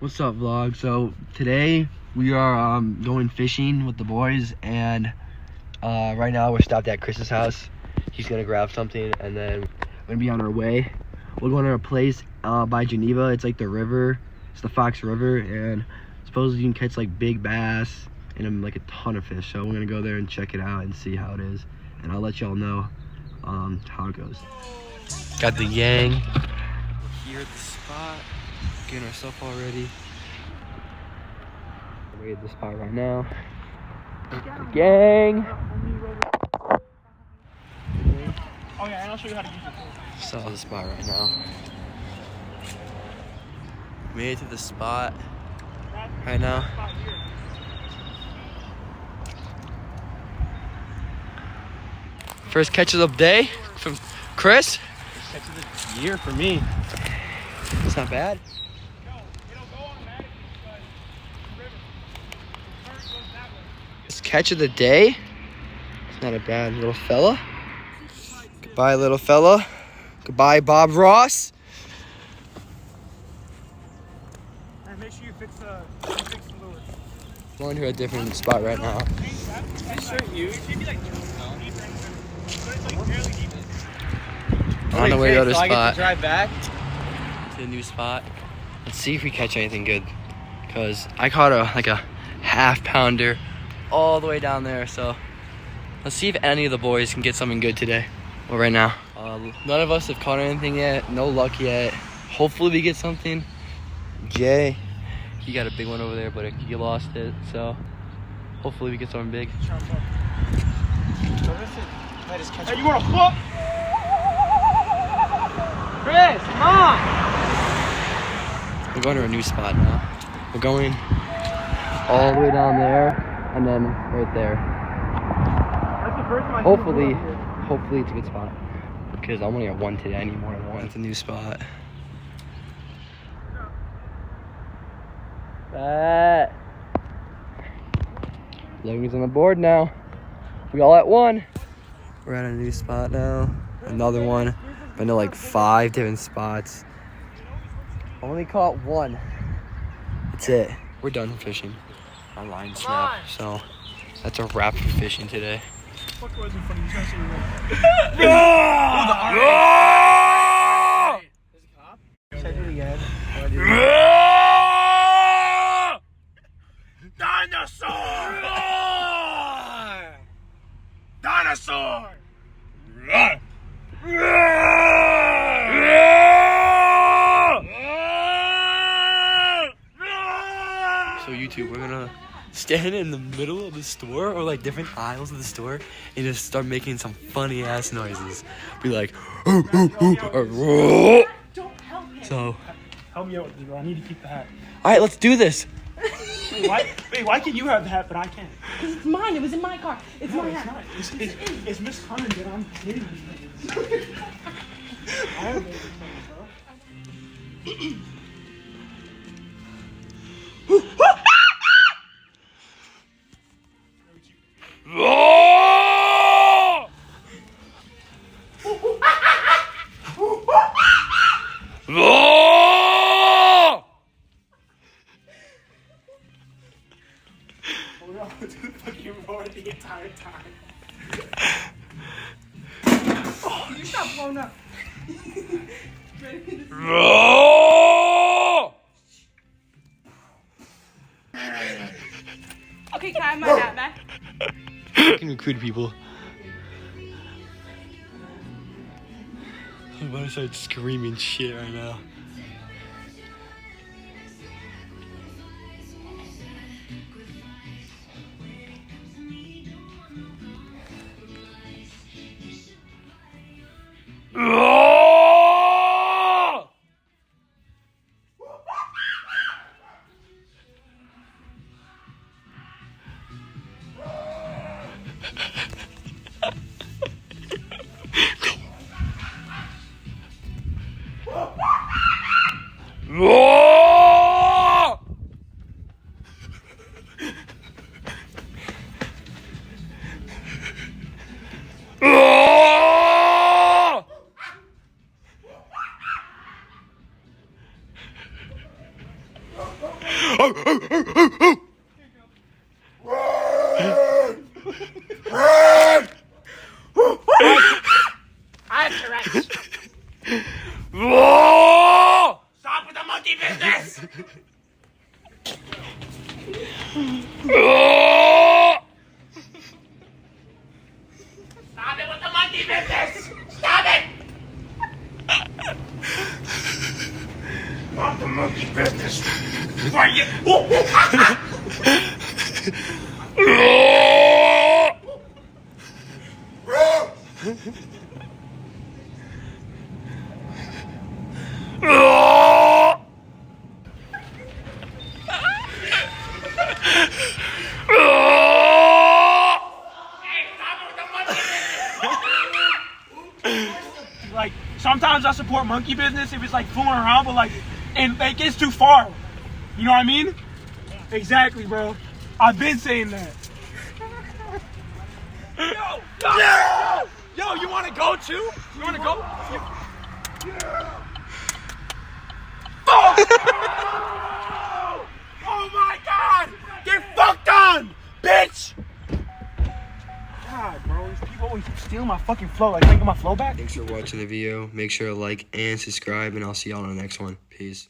What's up, vlog? So today we are going fishing with the boys, and right now we're stopped at Chris's house. He's gonna grab something, and then we're gonna be on our way. We're going to a place by Geneva. It's like the river. It's the Fox River, and supposedly you can catch like big bass and like a ton of fish. So we're gonna go there and check it out and see how it is, and I'll let y'all know how it goes. Got the Yang. We're here at the spot, getting ourselves all ready. We're at the spot right now. The Gang. Oh yeah, and I'll show you how to use it. Still at the spot right now. Made it to the spot right now. First catch of the day from Chris. First catch of the year for me. It's not bad. First catch of the day. It's not a bad little fella. Goodbye, little fella. Goodbye, Bob Ross. And make sure you fix the lure. I'm going to a different spot right now. On the way to the spot. Drive back to the new spot. Let's see if we catch anything good. Because I caught a half pounder all the way down there. So let's see if any of the boys can get something good today. Well, right now. None of us have caught anything yet. No luck yet. Hopefully we get something. Jay, he got a big one over there, but he lost it. So hopefully we get something big. Hey, you want a hook? Chris, come on! We're going to a new spot now. We're going all the way down there and then right there. That's the first time. Hopefully it's a good spot. Because I'm only at one today. I need more than one. It's a new spot. Logan's on the board now. We all at one. We're at a new spot now. Another one. Been to like 5 different spots. Only caught one. That's it. We're done fishing. Our line snapped. So that's a wrap for fishing today. Fuck wasn't funny. You guys see the There's a cop. Check it again. Dinosaur! Dinosaur! So YouTube, we're gonna stand in the middle of the store or like different aisles of the store and just start making some funny ass noises. Be like, ooh, ooh, ooh, or, whoa. So Help me out with this, bro. I need to keep the hat. all right, let's do this. Why can you have the hat but I can't? Because it's mine. It was in my car. It's my It's hat. not. It's Miss Hunt that I'm kidding. I have it, bro. Fucking roar the entire time. Oh, you stop blowing up. Okay, can I have my hat back? I can recruit people. I'm about to start screaming shit right now. I have Tourette's. Stop with the monkey business! Stop it with the monkey business! Stop it! Stop the monkey business! Before you... Like, sometimes I support monkey business if it's like fooling around, but like, and like it's too far. You know what I mean? Exactly, bro. I've been saying that. Yo, you want to go too? You want to go? Oh my God! Get fucked on, bitch! God, bro, these people always steal my fucking flow. Like, can I get my flow back? Thanks for watching the video. Make sure to like and subscribe, and I'll see y'all on the next one. Peace.